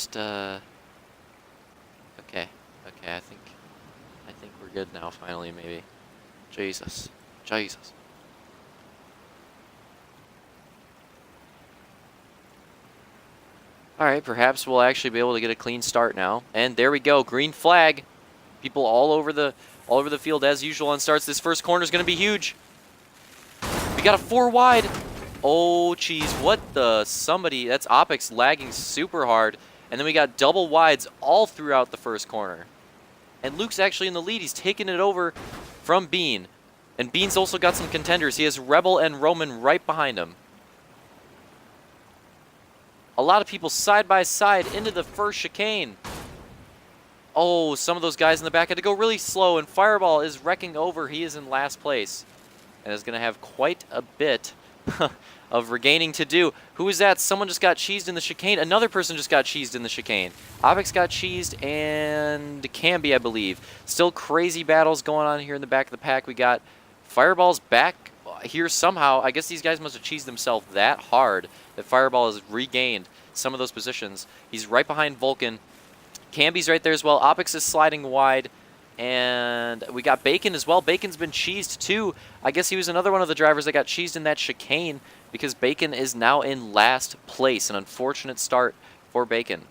Just okay. Okay, I think we're good now finally, maybe. Jesus. Jesus. All right, perhaps we'll actually be able to get a clean start now. And there we go, green flag. People all over the field as usual on starts. This first corner is going to be huge. We got a 4 wide. Oh, geez, what the somebody? That's Opix lagging super hard. And then we got double wides all throughout the first corner. And Luke's actually in the lead. He's taking it over from Bean. And Bean's also got some contenders. He has Rebel and Roman right behind him. A lot of people side by side into the first chicane. Oh, some of those guys in the back had to go really slow, and Fireball is wrecking over. He is in last place and is going to have quite a bit of regaining to do. Who is that? Someone just got cheesed in the chicane. Another person just got cheesed in the chicane. Opix got cheesed, and Camby, I believe. Still crazy battles going on here in the back of the pack. We got Fireball's back here somehow. I guess these guys must have cheesed themselves that hard that Fireball has regained some of those positions. He's right behind Vulcan. Camby's right there as well. Opix is sliding wide. And we got Bacon as well. Bacon's been cheesed too. I guess he was another one of the drivers that got cheesed in that chicane because Bacon is now in last place. An unfortunate start for Bacon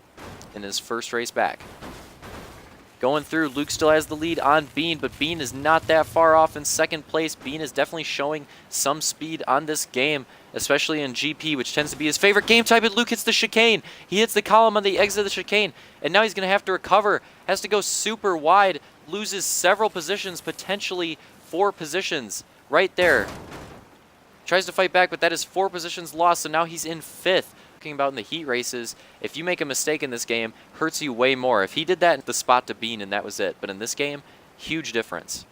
in his first race back. Going through, Luke still has the lead on Bean, but Bean is not that far off in second place. Bean is definitely showing some speed on this game, especially in GP, which tends to be his favorite game type, and Luke hits the chicane. He hits the column on the exit of the chicane, and now he's going to have to recover. Has to go super wide, loses several positions, potentially 4 positions right there. Tries to fight back, but that is 4 positions lost, so now he's in 5th. Talking about in the heat races, if you make a mistake in this game, hurts you way more. If he did that in the spot to Bean and that was it, but in this game, huge difference.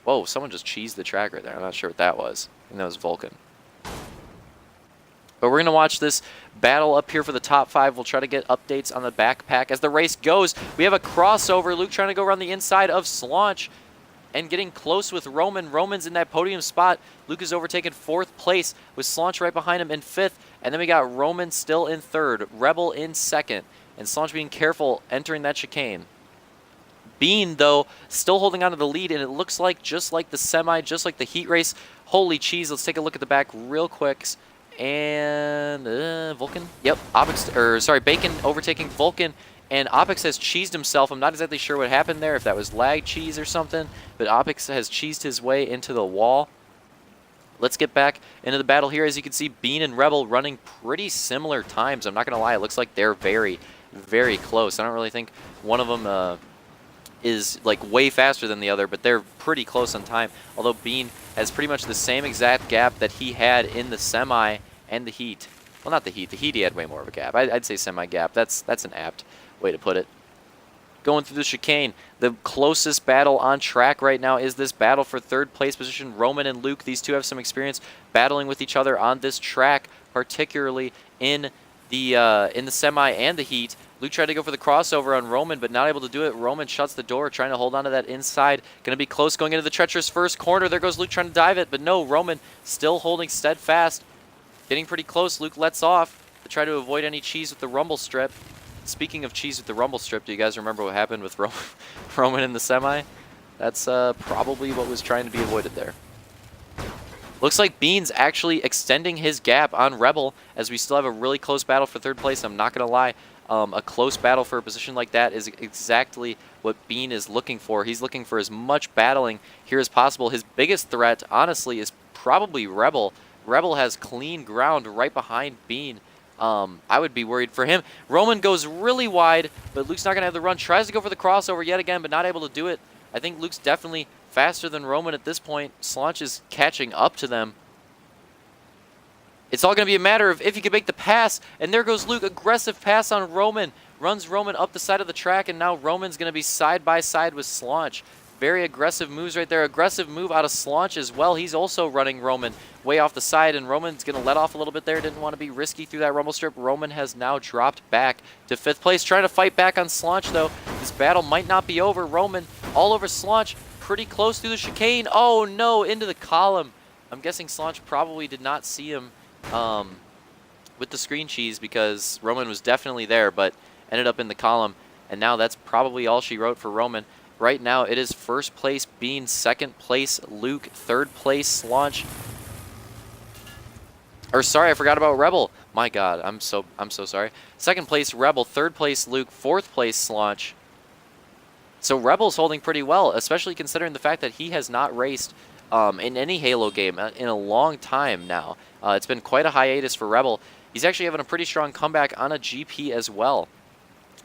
Whoa, someone just cheesed the track right there. I'm not sure what that was. I think that was Vulcan. But we're going to watch this battle up here for the top 5. We'll try to get updates on the backpack as the race goes. We have a crossover. Luke trying to go around the inside of Slaunch and getting close with Roman. Roman's in that podium spot. Luke is overtaken 4th place with Slaunch right behind him in 5th. And then we got Roman still in 3rd, Rebel in 2nd, and Slaunch being careful entering that chicane. Bean, though, still holding on to the lead, and it looks like just like the semi, just like the heat race. Holy cheese, let's take a look at the back real quick. And Vulcan? Yep, Bacon overtaking Vulcan. And Opix has cheesed himself. I'm not exactly sure what happened there, if that was lag cheese or something, but Opix has cheesed his way into the wall. Let's get back into the battle here. As you can see, Bean and Rebel running pretty similar times. I'm not going to lie, it looks like they're very, very close. I don't really think one of them is like way faster than the other, but they're pretty close on time. Although Bean has pretty much the same exact gap that he had in the semi and the heat. Well, not the heat. The heat he had way more of a gap. I'd say semi gap. That's an apt way to put it. Going through the chicane, the closest battle on track right now is this battle for 3rd place position. Roman and Luke, these two have some experience battling with each other on this track, particularly in the semi and the heat. Luke tried to go for the crossover on Roman, but not able to do it. Roman shuts the door, trying to hold on to that inside. Going to be close going into the treacherous first corner. There goes Luke trying to dive it, but no, Roman still holding steadfast. Getting pretty close. Luke lets off to try to avoid any cheese with the rumble strip. Speaking of cheese with the rumble strip, do you guys remember what happened with Roman in the semi? That's probably what was trying to be avoided there. Looks like Bean's actually extending his gap on Rebel, as we still have a really close battle for 3rd place. I'm not going to lie. A close battle for a position like that is exactly what Bean is looking for. He's looking for as much battling here as possible. His biggest threat, honestly, is probably Rebel. Rebel has clean ground right behind Bean. I would be worried for him. Roman goes really wide, but Luke's not going to have the run. Tries to go for the crossover yet again, but not able to do it. I think Luke's definitely faster than Roman at this point. Slaunch is catching up to them. It's all going to be a matter of if he can make the pass, and there goes Luke. Aggressive pass on Roman. Runs Roman up the side of the track, and now Roman's going to be side by side with Slaunch. Very aggressive moves right there. Aggressive move out of Slaunch as well. He's also running Roman way off the side, and Roman's going to let off a little bit there. Didn't want to be risky through that rumble strip. Roman has now dropped back to 5th place. Trying to fight back on Slaunch, though. This battle might not be over. Roman all over Slaunch. Pretty close through the chicane. Oh, no, into the column. I'm guessing Slaunch probably did not see him with the screen cheese because Roman was definitely there, but ended up in the column, and now that's probably all she wrote for Roman. Right now, it is first place Bean, second place Luke, third place Launch. Or sorry, I forgot about Rebel. My God, I'm so sorry. Second place Rebel, third place Luke, fourth place Launch. So Rebel's holding pretty well, especially considering the fact that he has not raced in any Halo game in a long time now. It's been quite a hiatus for Rebel. He's actually having a pretty strong comeback on a GP as well.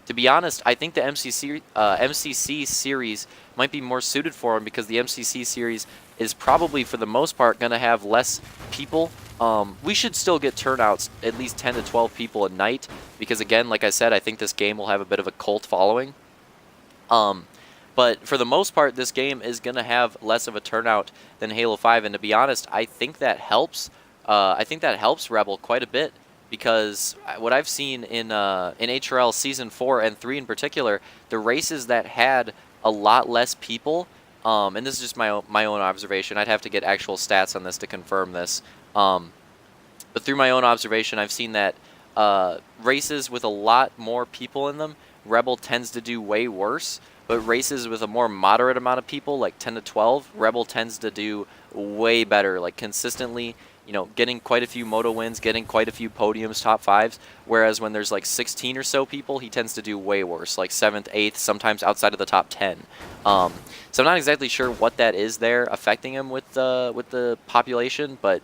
To be honest, I think the MCC series might be more suited for him because the MCC series is probably, for the most part, going to have less people. We should still get turnouts, at least 10 to 12 people a night, because again, like I said, I think this game will have a bit of a cult following. But for the most part, this game is going to have less of a turnout than Halo 5, and to be honest, I think that helps. I think that helps Rebel quite a bit, because what I've seen in HRL Season 4 and 3 in particular, the races that had a lot less people, and this is just my own observation. I'd have to get actual stats on this to confirm this. But through my own observation, I've seen that races with a lot more people in them, Rebel tends to do way worse. But races with a more moderate amount of people, like 10 to 12, Rebel tends to do way better, like consistently, you know, getting quite a few Moto wins, getting quite a few podiums, top 5s, whereas when there's like 16 or so people, he tends to do way worse, like 7th, 8th, sometimes outside of the top 10. So I'm not exactly sure what that is there affecting him with the population, but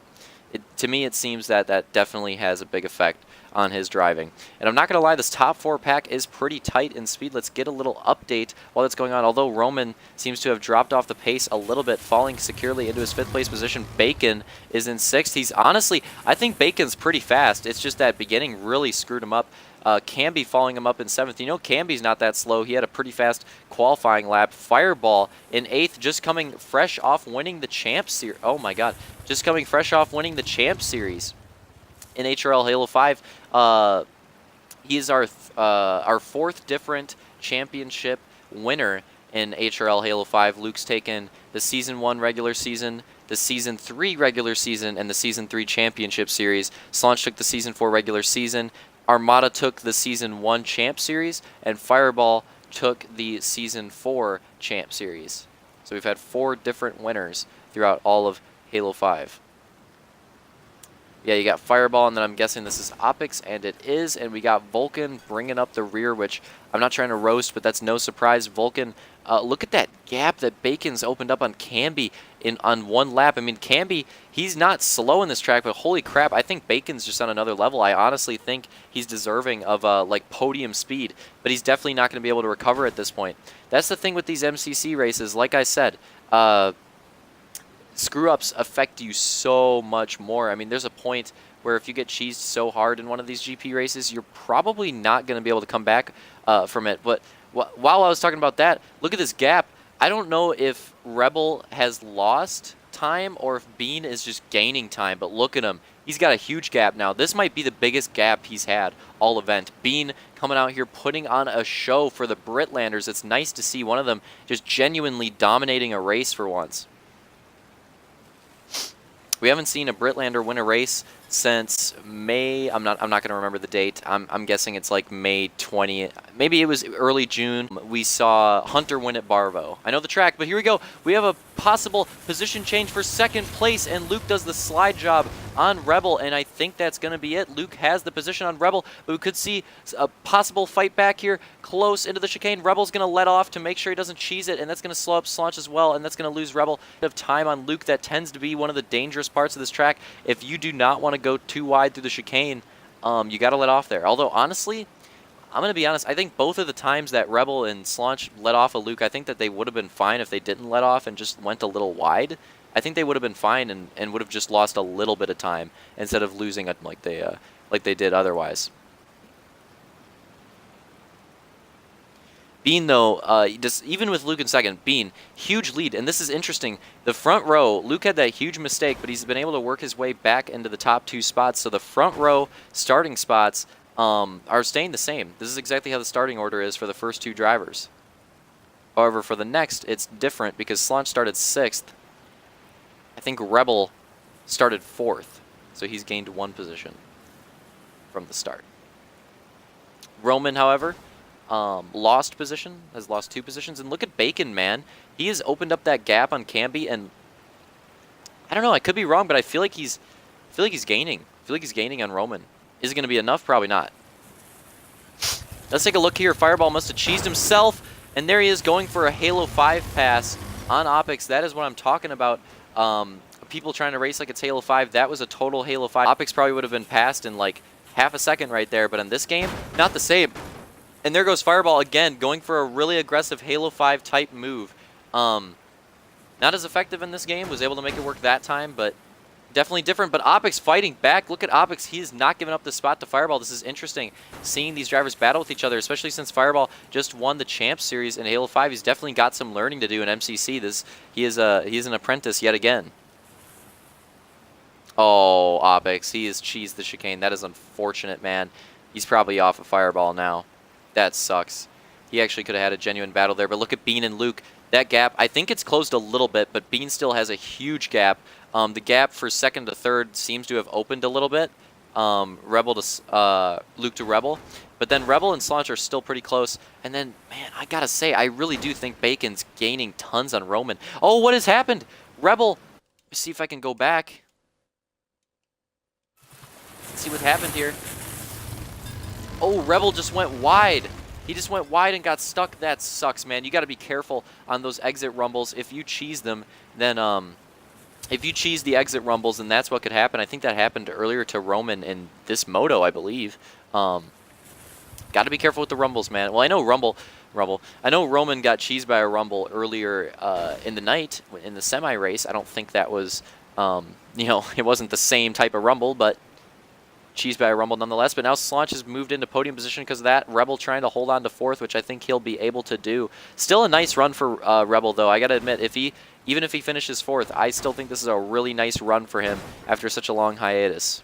to me it seems that that definitely has a big effect on his driving. And I'm not going to lie, this top 4 pack is pretty tight in speed. Let's get a little update while that's going on. Although Roman seems to have dropped off the pace a little bit, falling securely into his 5th place position. Bacon is in 6th. He's honestly, I think Bacon's pretty fast. It's just that beginning really screwed him up. Camby following him up in 7th. You know, Camby's not that slow. He had a pretty fast qualifying lap. Fireball in 8th, just coming fresh off winning the Champ Series. Oh my God. Just coming fresh off winning the Champ Series in HRL Halo 5. He's our 4th different championship winner in HRL Halo 5. Luke's taken the Season 1 regular season, the Season 3 regular season, and the Season 3 championship series. Slaunch took the Season 4 regular season. Armada took the Season 1 champ series, and Fireball took the Season 4 champ series. So we've had 4 different winners throughout all of Halo 5. Yeah, you got Fireball, and then I'm guessing this is Opix, and it is. And we got Vulcan bringing up the rear, which I'm not trying to roast, but that's no surprise. Vulcan, look at that gap that Bacon's opened up on Camby on one lap. I mean, Camby, he's not slow in this track, but holy crap, I think Bacon's just on another level. I honestly think he's deserving of like podium speed, but he's definitely not going to be able to recover at this point. That's the thing with these MCC races. Like I said, screw-ups affect you so much more. I mean, there's a point where if you get cheesed so hard in one of these GP races, you're probably not going to be able to come back from it. But while I was talking about that, look at this gap. I don't know if Rebel has lost time or if Bean is just gaining time, but look at him. He's got a huge gap now. This might be the biggest gap he's had all event. Bean coming out here putting on a show for the Britlanders. It's nice to see one of them just genuinely dominating a race for once. We haven't seen a Britlander win a race since May. I'm not going to remember the date. I'm guessing it's like May 20th. Maybe it was early June. We saw Hunter win at Barvo. I know the track, but here we go. We have a possible position change for 2nd place, and Luke does the slide job on Rebel, and I think that's going to be it. Luke has the position on Rebel, but we could see a possible fight back here close into the chicane. Rebel's going to let off to make sure he doesn't cheese it, and that's going to slow up Slaunch as well, and that's going to lose Rebel of time on Luke. That tends to be one of the dangerous parts of this track. If you do not want to go too wide through the chicane, you got to let off there. Although, honestly, I'm going to be honest, I think both of the times that Rebel and Slaunch let off a Luke, I think that they would have been fine if they didn't let off and just went a little wide. I think they would have been fine and would have just lost a little bit of time instead of losing it like they did otherwise. Bean, though, even with Luke in 2nd, Bean, huge lead, and this is interesting. The front row, Luke had that huge mistake, but he's been able to work his way back into the top 2 spots, so the front row starting spots are staying the same. This is exactly how the starting order is for the first 2 drivers. However, for the next, it's different because Slaunch started 6th. I think Rebel started 4th, so he's gained 1 position from the start. Roman, however, lost position, has lost 2 positions. And look at Bacon, man. He has opened up that gap on Camby, and I don't know, I could be wrong, but I feel like he's gaining. I feel like he's gaining on Roman. Is it going to be enough? Probably not. Let's take a look here. Fireball must have cheesed himself, and there he is going for a Halo 5 pass on Opix. That is what I'm talking about. People trying to race like it's Halo 5. That was a total Halo 5. Opix probably would have been passed in like half a second right there, but in this game, not the same. And there goes Fireball again, going for a really aggressive Halo 5 type move. Not as effective in this game. Was able to make it work that time, but definitely different. But Opix fighting back. Look at Opix. He is not giving up the spot to Fireball. This is interesting, seeing these drivers battle with each other, especially since Fireball just won the Champs Series in Halo 5. He's definitely got some learning to do in MCC. He is an apprentice yet again. Oh, Opix. He has cheesed the chicane. That is unfortunate, man. He's probably off of Fireball now. That sucks. He actually could have had a genuine battle there. But look at Bean and Luke. That gap, I think it's closed a little bit, but Bean still has a huge gap. The gap for second to third seems to have opened a little bit. Luke to Rebel. But then Rebel and Slaunch are still pretty close. And then, man, I gotta say, I really do think Bacon's gaining tons on Roman. Oh, what has happened? Rebel, let's see if I can go back. Let's see what happened here. Oh, Rebel just went wide. He just went wide and got stuck. That sucks, man. You got to be careful on those exit rumbles. If you cheese them, then if you cheese the exit rumbles, then that's what could happen. I think that happened earlier to Roman in this Moto, I believe. Got to be careful with the rumbles, man. Well, I know I know Roman got cheesed by a rumble earlier in the night in the semi race. I don't think that was, you know, it wasn't the same type of rumble, but cheesed by a rumble nonetheless. But now Slaunch has moved into podium position because of that. Rebel trying to hold on to 4th, which I think he'll be able to do. Still a nice run for Rebel, though. I got to admit, even if he finishes 4th, I still think this is a really nice run for him after such a long hiatus.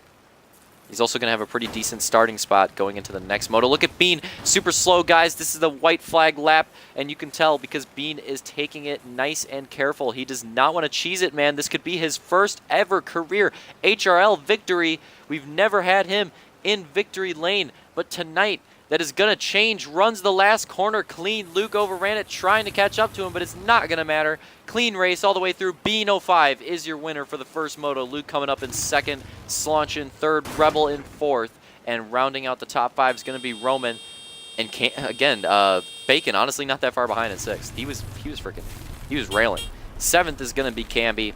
He's also going to have a pretty decent starting spot going into the next Moto. Look at Bean, super slow, guys. This is the white flag lap, and you can tell because Bean is taking it nice and careful. He does not want to cheese it, man. This could be his first ever career HRL victory. We've never had him in victory lane, but tonight, that is going to change. Runs the last corner clean. Luke overran it, trying to catch up to him, but it's not going to matter. Clean race all the way through. Bean 05 is your winner for the first Moto. Luke coming up in 2nd, Slaunch in 3rd, Rebel in 4th, and rounding out the top 5 is going to be Roman. And again, Bacon, honestly, not that far behind in 6th. He was railing. 7th is going to be Camby,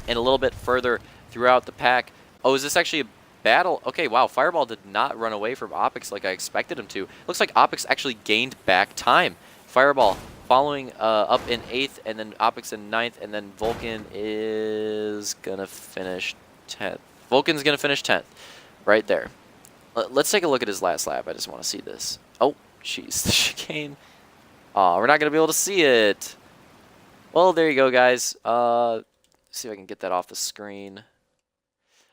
and a little bit further throughout the pack. Oh, is this actually a battle? Okay, wow, Fireball did not run away from Opix like I expected him to. Looks like Opix actually gained back time. Fireball following up in 8th, and then Opix in 9th, and then Vulcan is going to finish 10th. Vulcan's going to finish 10th right there. Let's take a look at his last lap. I just want to see this. Oh, jeez, the chicane. Oh, we're not going to be able to see it. Well, there you go, guys. See if I can get that off the screen.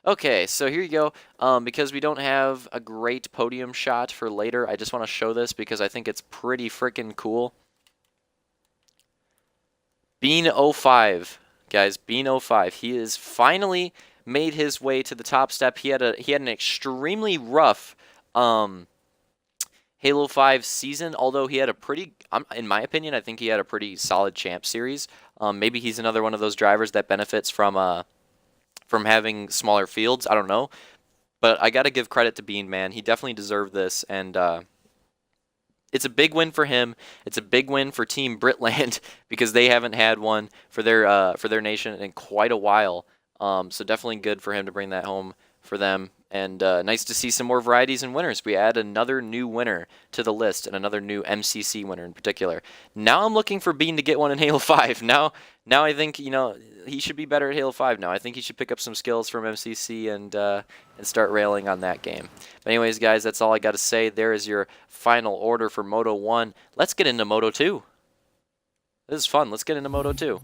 Okay, so here you go. Because we don't have a great podium shot for later, I just want to show this because I think it's pretty freaking cool. Bean 05, guys, Bean 05. He has finally made his way to the top step. He had an extremely rough Halo 5 season, although he had a pretty, in my opinion, I think he had a pretty solid champ series. Maybe he's another one of those drivers that benefits from having smaller fields. I don't know. But I got to give credit to Bean, man. He definitely deserved this, and it's a big win for him. It's a big win for Team Britland because they haven't had one for their nation in quite a while. So definitely good for him to bring that home for them. And nice to see some more varieties and winners. We add another new winner to the list, and another new MCC winner in particular. Now I'm looking for Bean to get one in Halo 5. Now I think, you know, he should be better at Halo 5 now. I think he should pick up some skills from MCC and start railing on that game. But anyways, guys, that's all I got to say. There is your final order for Moto 1. Let's get into Moto 2. This is fun. Let's get into Moto 2.